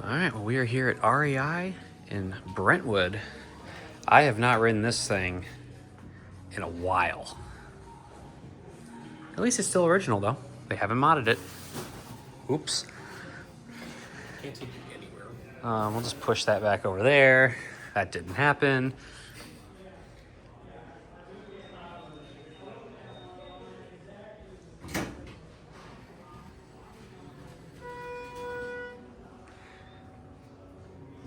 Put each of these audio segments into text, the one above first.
All right, well, we are here at REI in Brentwood. I have not ridden this thing in a while. At least it's still original, though. They haven't modded it. Oops. Can't take you anywhere. We'll just push that back over there. That didn't happen.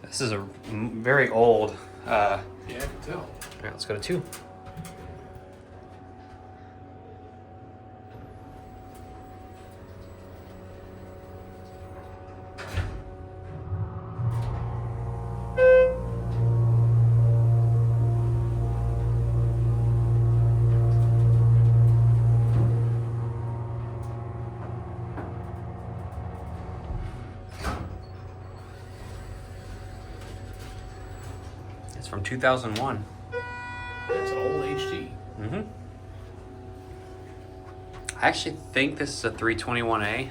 This is a very old. Yeah, I can tell. All right, let's go to 2. It's from 2001. It's an old HD. I actually think this is a 321A.